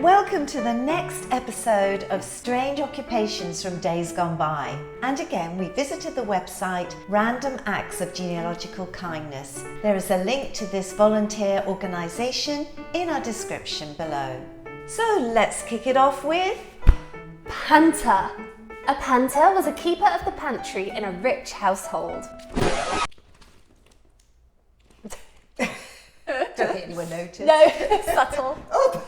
Welcome to the next episode of Strange Occupations from Days Gone By. And again, we visited the website Random Acts of Genealogical Kindness. There is a link to this volunteer organisation in our description below. So let's kick it off with Panther. A panther was a keeper of the pantry in a rich household. Don't think anyone noticed. No, subtle. Oh.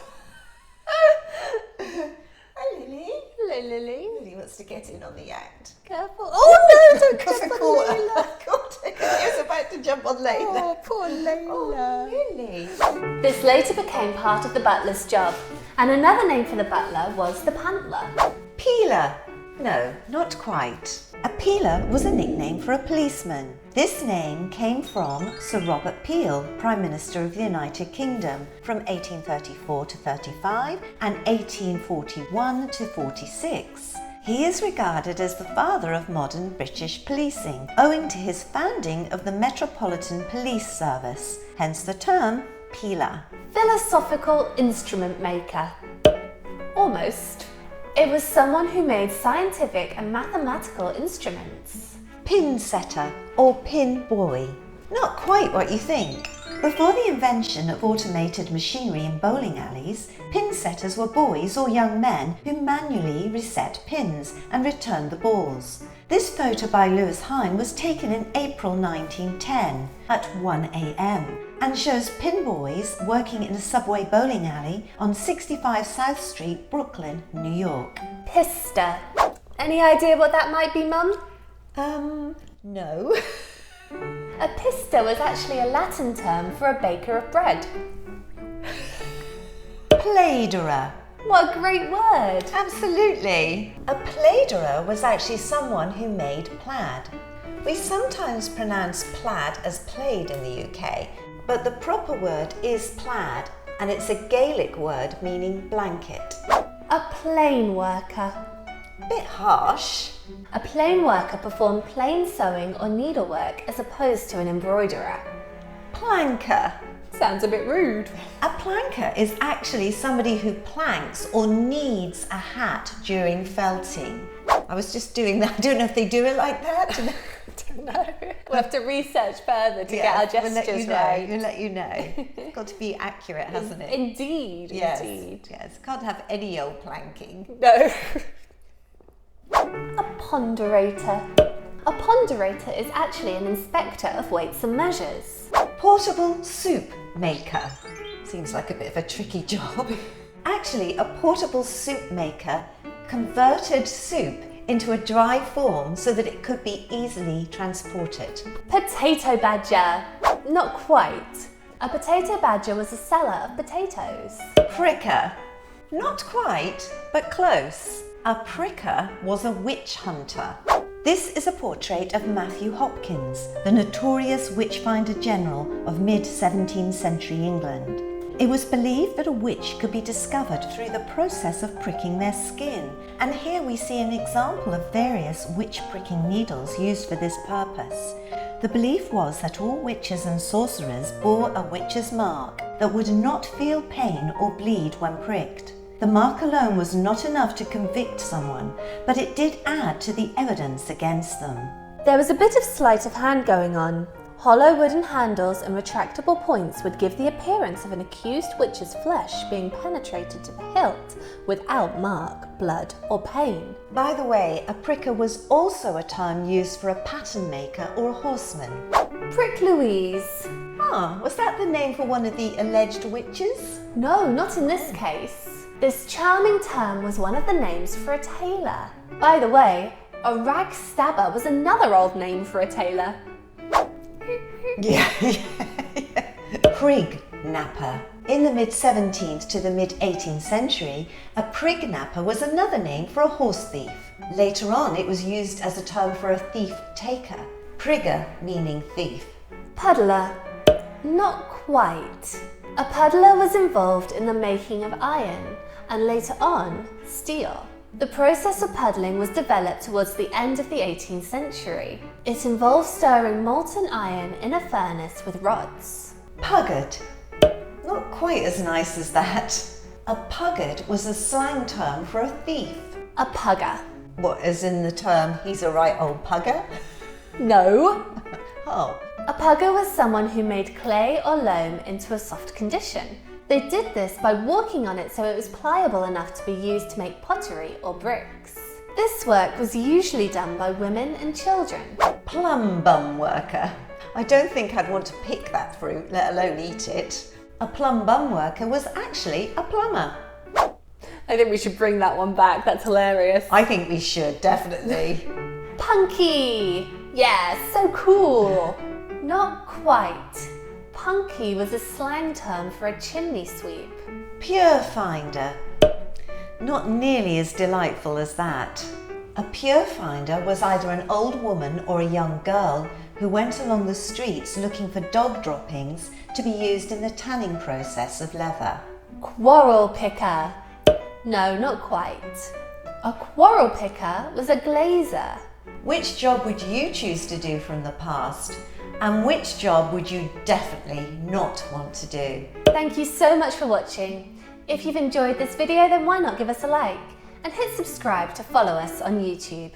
Hi Lily. Hello, Lily. Lily wants to get in on the act. Careful. Oh no, don't Because I jump caught on her. Layla. I caught her because she was about to jump on Layla. Oh, poor Layla. Oh, Lily. This later became part of the butler's job, and another name for the butler was the pantler. Peeler. No, not quite. A peeler was a nickname for a policeman. This name came from Sir Robert Peel, Prime Minister of the United Kingdom, from 1834 to 35 and 1841 to 46. He is regarded as the father of modern British policing, owing to his founding of the Metropolitan Police Service, hence the term peeler. Philosophical instrument maker. Almost. It was someone who made scientific and mathematical instruments. Pin setter or pin boy. Not quite what you think. Before the invention of automated machinery in bowling alleys, pin setters were boys or young men who manually reset pins and returned the balls. This photo by Lewis Hine was taken in April 1910 at 1 a.m. and shows pin boys working in a subway bowling alley on 65 South Street, Brooklyn, New York. Pister. Any idea what that might be, Mum? No. A pister was actually a Latin term for a baker of bread. Plaiderer. What a great word! Absolutely. A plaiderer was actually someone who made plaid. We sometimes pronounce plaid as plaid in the UK, but the proper word is plaid, and it's a Gaelic word meaning blanket. A plain worker. Bit harsh. A plain worker performed plain sewing or needlework as opposed to an embroiderer. Planker. Sounds a bit rude. A planker is actually somebody who planks or kneads a hat during felting. I was just doing that. I don't know if they do it like that. Don't know. We'll have to research further to get our gestures right. We'll let you know. It's got to be accurate, hasn't it? Indeed, Yes. indeed. Yes. Can't have any old planking. No. A ponderator. A ponderator is actually an inspector of weights and measures. Portable soup maker. Seems like a bit of a tricky job. Actually, a portable soup maker converted soup into a dry form so that it could be easily transported. Potato badger. Not quite. A potato badger was a seller of potatoes. Pricker. Not quite, but close. A pricker was a witch hunter. This is a portrait of Matthew Hopkins, the notorious witchfinder general of mid-17th century England. It was believed that a witch could be discovered through the process of pricking their skin, and here we see an example of various witch-pricking needles used for this purpose. The belief was that all witches and sorcerers bore a witch's mark that would not feel pain or bleed when pricked. The mark alone was not enough to convict someone, but it did add to the evidence against them. There was a bit of sleight of hand going on. Hollow wooden handles and retractable points would give the appearance of an accused witch's flesh being penetrated to the hilt without mark, blood or pain. By the way, a pricker was also a term used for a pattern maker or a horseman. Prick Louise. Ah, was that the name for one of the alleged witches? No, not in this case. This charming term was one of the names for a tailor. By the way, a rag stabber was another old name for a tailor. Yeah. Prig napper. In the mid-17th to the mid-18th century, a prig napper was another name for a horse thief. Later on, it was used as a term for a thief taker. Prigger meaning thief. Puddler. Not quite. A puddler was involved in the making of iron and later on, steel. The process of puddling was developed towards the end of the 18th century. It involved stirring molten iron in a furnace with rods. Puggard. Not quite as nice as that. A puggard was a slang term for a thief. A pugger. What, as in the term, he's a right old pugger? No. Oh. A pugger was someone who made clay or loam into a soft condition. They did this by walking on it so it was pliable enough to be used to make pottery or bricks. This work was usually done by women and children. Plum Bum Worker. I don't think I'd want to pick that fruit, let alone eat it. A Plum Bum Worker was actually a plumber. I think we should bring that one back, that's hilarious. I think we should, definitely. Punky! Yeah, so cool! Not quite. Punky was a slang term for a chimney sweep. Pure finder. Not nearly as delightful as that. A pure finder was either an old woman or a young girl who went along the streets looking for dog droppings to be used in the tanning process of leather. Quarrel picker. No, not quite. A quarrel picker was a glazer. Which job would you choose to do from the past? And which job would you definitely not want to do? Thank you so much for watching. If you've enjoyed this video, then why not give us a like and hit subscribe to follow us on YouTube.